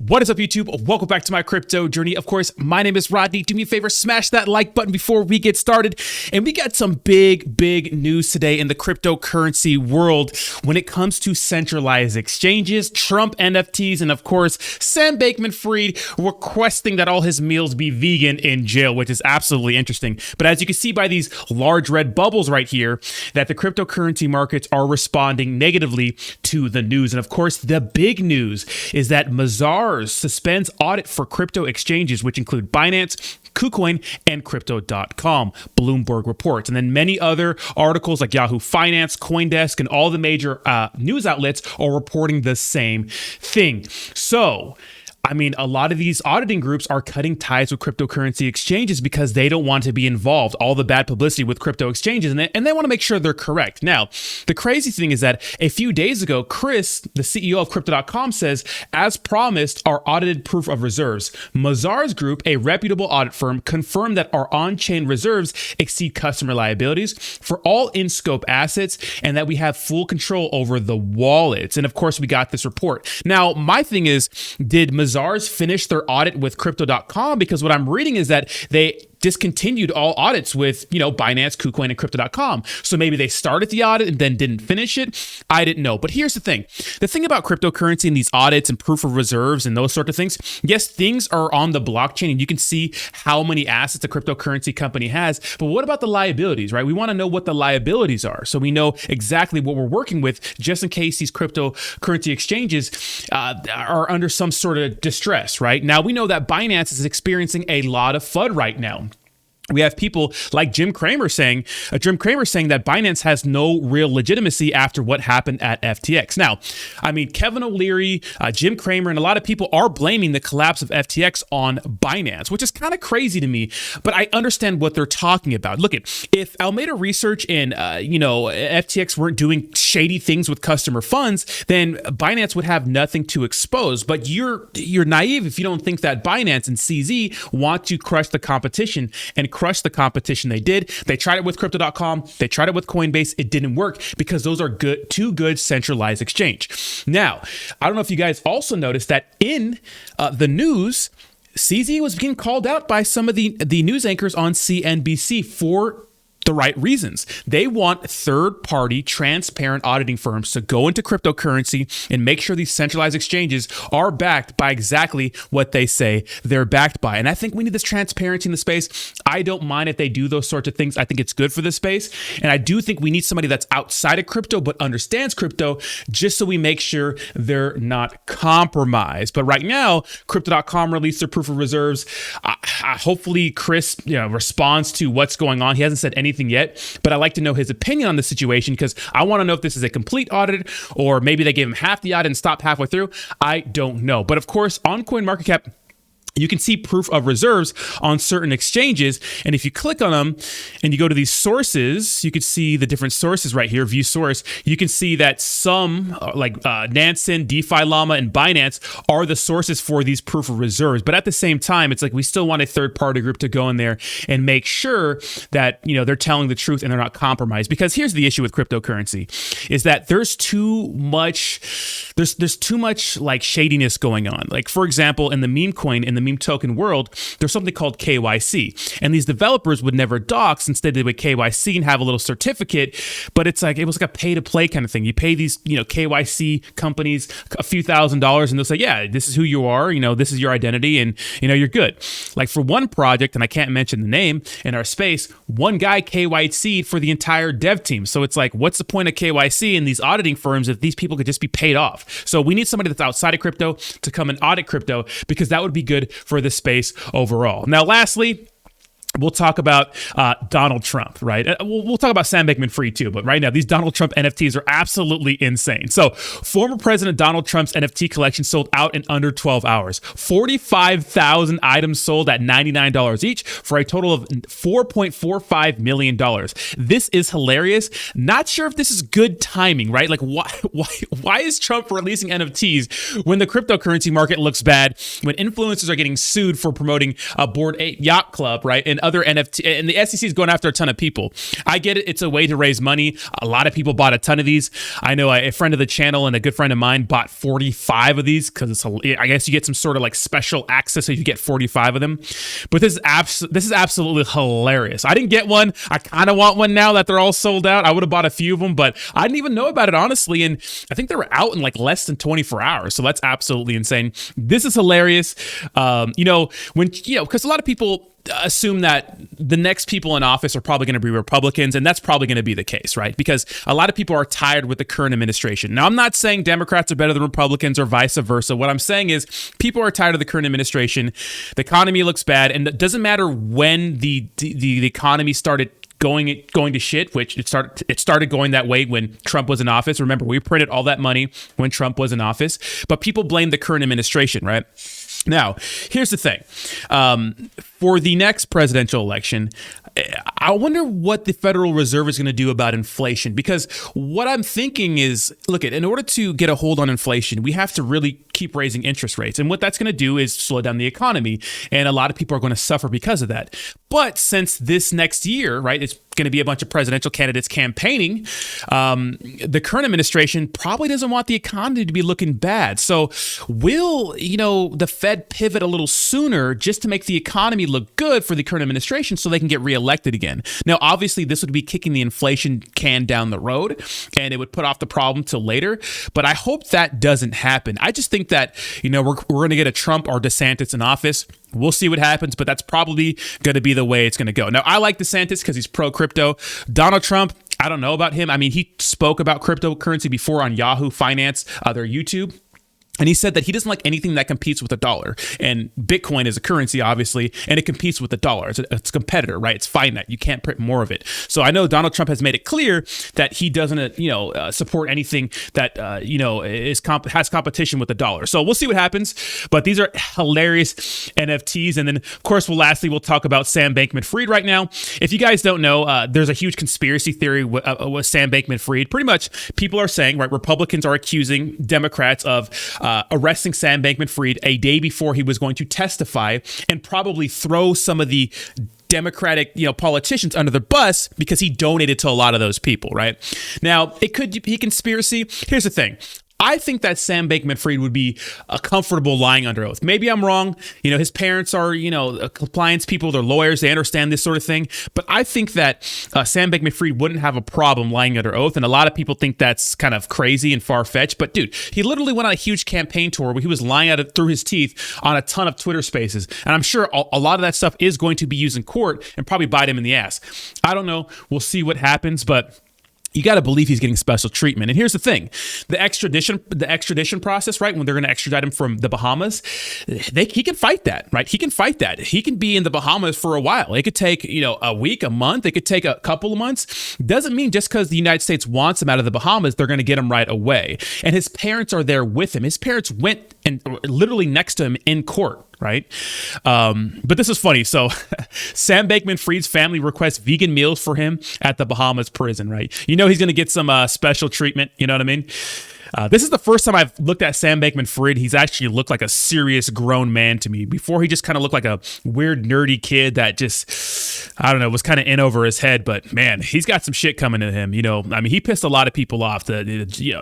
What is up, YouTube? Welcome back to my crypto journey. Of course, my name is Rodney. Do me a favor, smash that like button before we get started. And we got some big news today in the cryptocurrency world when it comes to centralized exchanges, Trump NFTs, and of course, Sam Bankman-Fried requesting that all his meals be vegan in jail, which is absolutely interesting. But as you can see by these large red bubbles right here, that the cryptocurrency markets are responding negatively to the news. And of course, the big news is that Mazars suspends audit for crypto exchanges, which include Binance, KuCoin, and Crypto.com, Bloomberg reports. And then many other articles like Yahoo Finance, CoinDesk, and all the major news outlets are reporting the same thing. So, I mean, a lot of these auditing groups are cutting ties with cryptocurrency exchanges because they don't want to be involved, all the bad publicity with crypto exchanges, and they want to make sure they're correct. Now, the crazy thing is that a few days ago, Chris, the CEO of Crypto.com, says, as promised, our audited proof of reserves. Mazars Group, a reputable audit firm, confirmed that our on-chain reserves exceed customer liabilities for all in-scope assets and that we have full control over the wallets. And of course, we got this report. Now, my thing is, did Mazars finish their audit with Crypto.com? Because what I'm reading is that they discontinued all audits with, Binance, KuCoin, and Crypto.com. So maybe they started the audit and then didn't finish it. I didn't know. But here's the thing. The thing about cryptocurrency and these audits and proof of reserves and those sort of things, yes, things are on the blockchain and you can see how many assets a cryptocurrency company has. But what about the liabilities, right? We want to know what the liabilities are so we know exactly what we're working with just in case these cryptocurrency exchanges are under some sort of distress, right? Now, we know that Binance is experiencing a lot of FUD right now. We have people like Jim Cramer saying that Binance has no real legitimacy after what happened at FTX. Now, I mean, Kevin O'Leary, Jim Cramer, and a lot of people are blaming the collapse of FTX on Binance, which is kind of crazy to me, but I understand what they're talking about. Look, if Alameda Research and, FTX weren't doing shady things with customer funds, then Binance would have nothing to expose. But you're naive if you don't think that Binance and CZ want to crush the competition and crush the competition. They did. They tried it with Crypto.com. They tried it with Coinbase. It didn't work because those are two good centralized exchange. Now, I don't know if you guys also noticed that in the news, CZ was being called out by some of the news anchors on CNBC for the right reasons. They want third-party, transparent auditing firms to go into cryptocurrency and make sure these centralized exchanges are backed by exactly what they say they're backed by. And I think we need this transparency in the space. I don't mind if they do those sorts of things. I think it's good for the space. And I do think we need somebody that's outside of crypto but understands crypto just so we make sure they're not compromised. But right now, Crypto.com released their proof of reserves. Hopefully, Chris responds to what's going on. He hasn't said anything yet, but I'd like to know his opinion on the situation because I want to know if this is a complete audit or maybe they gave him half the audit and stopped halfway through. I don't know. But of course, on CoinMarketCap, you can see proof of reserves on certain exchanges. And if you click on them and you go to these sources, you can see the different sources right here, view source. You can see that some like Nansen, DeFi Llama, and Binance are the sources for these proof of reserves. But at the same time, it's like we still want a third party group to go in there and make sure that, they're telling the truth and they're not compromised. Because here's the issue with cryptocurrency is that there's too much like shadiness going on. Like, for example, in the meme coin, in the meme token world, there's something called KYC. And these developers would never dox. Instead, they would KYC and have a little certificate. But it was like a pay to play kind of thing. You pay these, KYC companies a few $1,000s and they'll say, yeah, this is who you are. This is your identity and, you're good. Like for one project, and I can't mention the name in our space, one guy KYC'd for the entire dev team. So it's like, what's the point of KYC in these auditing firms if these people could just be paid off? So we need somebody that's outside of crypto to come and audit crypto because that would be good for the space overall. Now, lastly, we'll talk about Donald Trump, right? We'll talk about Sam Bankman-Fried too, but right now, these Donald Trump NFTs are absolutely insane. So former President Donald Trump's NFT collection sold out in under 12 hours. 45,000 items sold at $99 each for a total of $4.45 million. This is hilarious. Not sure if this is good timing, right? Like why is Trump releasing NFTs when the cryptocurrency market looks bad, when influencers are getting sued for promoting a Bored Ape Yacht Club, right? And other NFT, and the SEC is going after a ton of people. I get it. It's a way to raise money. A lot of people bought a ton of these. I know a friend of the channel and a good friend of mine bought 45 of these because I guess you get some sort of like special access if you get 45 of them. But this is absolutely hilarious. I didn't get one. I kind of want one now that they're all sold out. I would have bought a few of them, but I didn't even know about it, honestly. And I think they were out in like less than 24 hours. So that's absolutely insane. This is hilarious. Because a lot of people assume that the next people in office are probably going to be Republicans, and that's probably going to be the case, right? Because a lot of people are tired with the current administration. Now, I'm not saying Democrats are better than Republicans or vice versa. What I'm saying is people are tired of the current administration. The economy looks bad, and it doesn't matter when the economy started going to shit, which it started going that way when Trump was in office. Remember, we printed all that money when Trump was in office, but people blame the current administration, right? Now, here's the thing. For the next presidential election, I wonder what the Federal Reserve is going to do about inflation, because what I'm thinking is, look, in order to get a hold on inflation, we have to really keep raising interest rates. And what that's going to do is slow down the economy. And a lot of people are going to suffer because of that. But since this next year, right, it's going to be a bunch of presidential candidates campaigning, the current administration probably doesn't want the economy to be looking bad. So will, the Fed pivot a little sooner just to make the economy look good for the current administration so they can get reelected again? Now, obviously, this would be kicking the inflation can down the road, and it would put off the problem till later. But I hope that doesn't happen. I just think that, we're going to get a Trump or DeSantis in office. We'll see what happens, but that's probably going to be the way it's going to go. Now, I like DeSantis because he's pro-crypto. Donald Trump, I don't know about him. I mean, he spoke about cryptocurrency before on Yahoo Finance, their YouTube. And he said that he doesn't like anything that competes with the dollar. And Bitcoin is a currency, obviously, and it competes with the dollar. It's a competitor, right? It's finite. You can't print more of it. So I know Donald Trump has made it clear that he doesn't, support anything that, has competition with the dollar. So we'll see what happens. But these are hilarious NFTs. And then, of course, we'll talk about Sam Bankman-Fried right now. If you guys don't know, there's a huge conspiracy theory with Sam Bankman-Fried. Pretty much people are saying, right, Republicans are accusing Democrats of arresting Sam Bankman-Fried a day before he was going to testify and probably throw some of the Democratic, politicians under the bus because he donated to a lot of those people, right? Now, it could be conspiracy. Here's the thing. I think that Sam Bankman-Fried would be comfortable lying under oath. Maybe I'm wrong. His parents are, compliance people. They're lawyers. They understand this sort of thing. But I think that Sam Bankman-Fried wouldn't have a problem lying under oath. And a lot of people think that's kind of crazy and far-fetched. But dude, he literally went on a huge campaign tour where he was lying through his teeth on a ton of Twitter spaces. And I'm sure a lot of that stuff is going to be used in court and probably bite him in the ass. I don't know. We'll see what happens. But you got to believe he's getting special treatment. And here's the thing, the extradition process, right? When they're going to extradite him from the Bahamas, he can fight that, right? He can fight that. He can be in the Bahamas for a while. It could take, a week, a month. It could take a couple of months. Doesn't mean just because the United States wants him out of the Bahamas, they're going to get him right away. And his parents are there with him. His parents went and literally next to him in court. Right. But this is funny. So Sam Bankman-Fried's family requests vegan meals for him at the Bahamas prison. Right. He's going to get some special treatment. You know what I mean? This is the first time I've looked at Sam Bankman-Fried. He's actually looked like a serious grown man to me. Before, he just kind of looked like a weird, nerdy kid that just, I don't know, was kind of in over his head. But man, he's got some shit coming to him. He pissed a lot of people off. The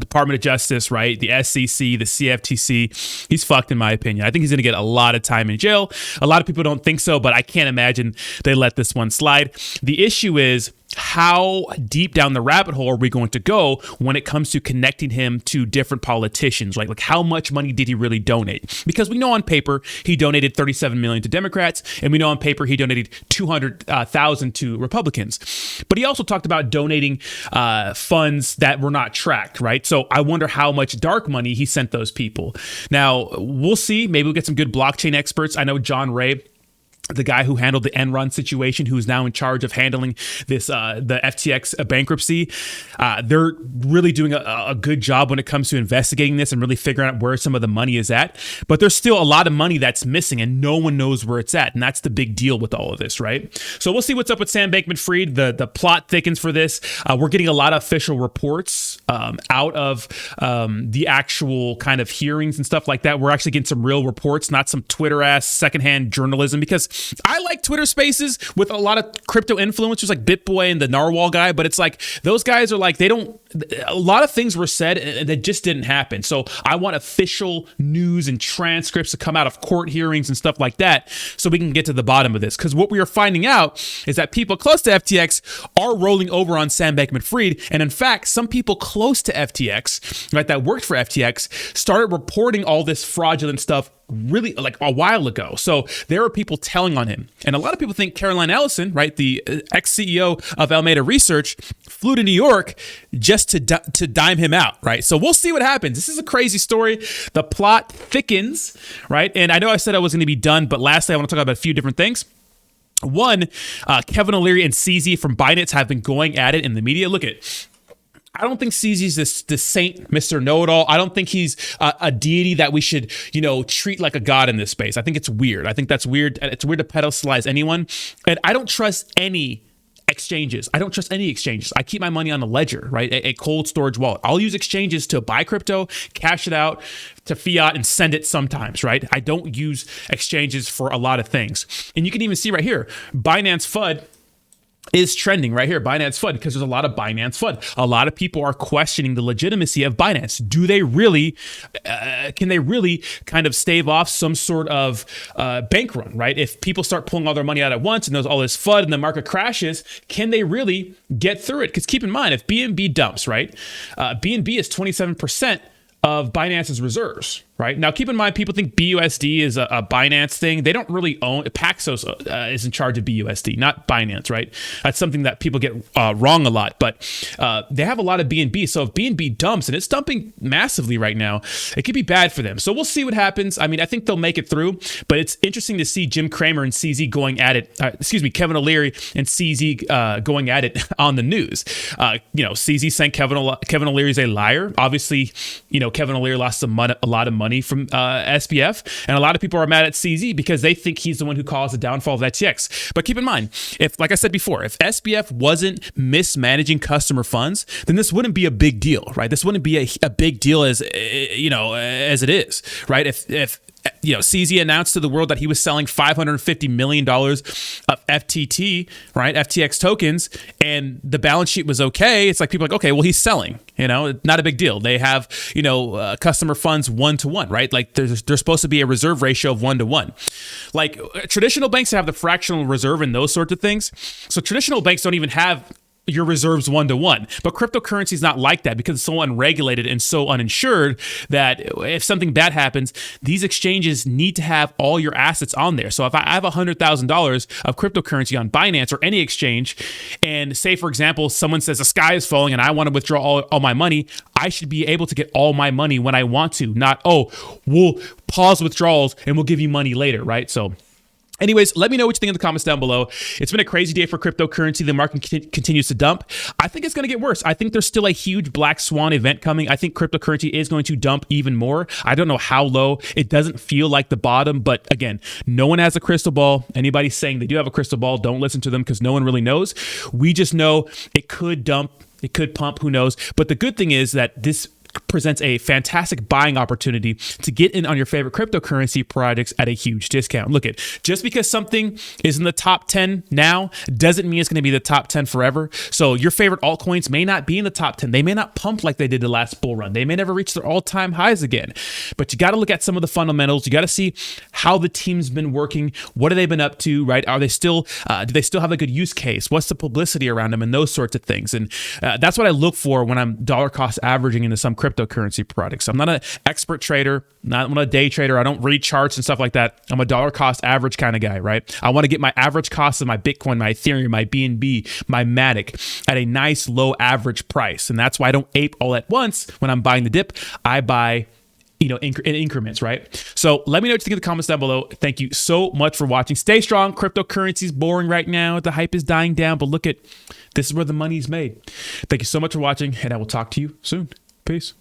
Department of Justice, right? The SEC, the CFTC. He's fucked, in my opinion. I think he's going to get a lot of time in jail. A lot of people don't think so, but I can't imagine they let this one slide. The issue is, how deep down the rabbit hole are we going to go when it comes to connecting him to different politicians, right? Like, how much money did he really donate? Because we know on paper he donated $37 million to Democrats, and we know on paper he donated $200,000 to Republicans. But he also talked about donating funds that were not tracked, right? So I wonder how much dark money he sent those people. Now, we'll see. Maybe we'll get some good blockchain experts. I know John Ray, the guy who handled the Enron situation, who's now in charge of handling this, the FTX bankruptcy. They're really doing a good job when it comes to investigating this and really figuring out where some of the money is at. But there's still a lot of money that's missing and no one knows where it's at. And that's the big deal with all of this, right? So we'll see what's up with Sam Bankman-Fried. The plot thickens for this. We're getting a lot of official reports out of the actual kind of hearings and stuff like that. We're actually getting some real reports, not some Twitter ass secondhand journalism, because I like Twitter spaces with a lot of crypto influencers like BitBoy and the Narwhal guy, but it's like those guys are like, a lot of things were said and that just didn't happen. So I want official news and transcripts to come out of court hearings and stuff like that so we can get to the bottom of this. Because what we are finding out is that people close to FTX are rolling over on Sam Bankman-Fried. And in fact, some people close to FTX, right, that worked for FTX started reporting all this fraudulent stuff really like a while ago. So there are people telling on him. And a lot of people think Caroline Ellison, right, the ex-CEO of Alameda Research, flew to New York just to dime him out, right? So we'll see what happens. This is a crazy story. The plot thickens, right? And I know I said I was going to be done, but lastly, I want to talk about a few different things. One, Kevin O'Leary and CZ from Binance have been going at it in the media. Look at, I don't think CZ's the saint, Mr. Know-It-All. I don't think he's a deity that we should, treat like a god in this space. I think it's weird. I think that's weird. It's weird to pedestalize anyone. And I don't trust any exchanges. I don't trust any exchanges. I keep my money on a ledger, right? A cold storage wallet. I'll use exchanges to buy crypto, cash it out to fiat and send it sometimes, right? I don't use exchanges for a lot of things. And you can even see right here, Binance FUD is trending right here, Binance FUD, because there's a lot of Binance FUD. A lot of people are questioning the legitimacy of Binance. Do they really, can they really kind of stave off some sort of bank run, right? If people start pulling all their money out at once and there's all this FUD and the market crashes, can they really get through it? Because keep in mind, if BNB dumps, right? BNB is 27% of Binance's reserves, right? Now, keep in mind, people think BUSD is a Binance thing. They don't really own, Paxos is in charge of BUSD, not Binance, right? That's something that people get wrong a lot, but they have a lot of BNB. So if BNB dumps, and it's dumping massively right now, it could be bad for them. So we'll see what happens. I mean, I think they'll make it through, but it's interesting to see Jim Cramer and CZ going at it, Kevin O'Leary and CZ going at it on the news. CZ saying Kevin O'Leary's a liar. Obviously, Kevin O'Leary lost a lot of money from SBF, and a lot of people are mad at CZ because they think he's the one who caused the downfall of FTX. But keep in mind, if, like I said before, if SBF wasn't mismanaging customer funds, then this wouldn't be a big deal, right? This wouldn't be a big deal as it is, right? If CZ announced to the world that he was selling $550 million of FTT, right? FTX tokens, and the balance sheet was okay. It's like people are like, okay, well, he's selling, not a big deal. They have, customer funds 1-to-1, right? Like there's supposed to be a reserve ratio of 1-to-1. Like traditional banks have the fractional reserve and those sorts of things. So traditional banks don't even have your reserves 1-to-1, but cryptocurrency is not like that because it's so unregulated and so uninsured that if something bad happens, these exchanges need to have all your assets on there. So if I have $100,000 of cryptocurrency on Binance or any exchange, and say, for example, someone says the sky is falling and I want to withdraw all my money, I should be able to get all my money when I want to, not, we'll pause withdrawals and we'll give you money later, right? So anyways, let me know what you think in the comments down below. It's been a crazy day for cryptocurrency. The market continues to dump. I think it's going to get worse. I think there's still a huge black swan event coming. I think cryptocurrency is going to dump even more. I don't know how low. It doesn't feel like the bottom, but again, no one has a crystal ball. Anybody saying they do have a crystal ball, don't listen to them because no one really knows. We just know it could dump. It could pump. Who knows? But the good thing is that this presents a fantastic buying opportunity to get in on your favorite cryptocurrency projects at a huge discount. Look at, just because something is in the top 10 now doesn't mean it's going to be the top 10 forever. So your favorite altcoins may not be in the top 10. They may not pump like they did the last bull run. They may never reach their all-time highs again. But you got to look at some of the fundamentals. You got to see how the team's been working. What have they been up to, right? Are they still, do they still have a good use case? What's the publicity around them and those sorts of things? And that's what I look for when I'm dollar cost averaging into some cryptocurrency products. I'm not an expert trader, I'm not a day trader. I don't read charts and stuff like that. I'm a dollar cost average kind of guy, right? I want to get my average cost of my Bitcoin, my Ethereum, my BNB, my Matic at a nice low average price. And that's why I don't ape all at once when I'm buying the dip. I buy in increments, right? So let me know what you think in the comments down below. Thank you so much for watching. Stay strong. Cryptocurrency is boring right now. The hype is dying down, but look at, this is where the money's made. Thank you so much for watching, and I will talk to you soon. Peace.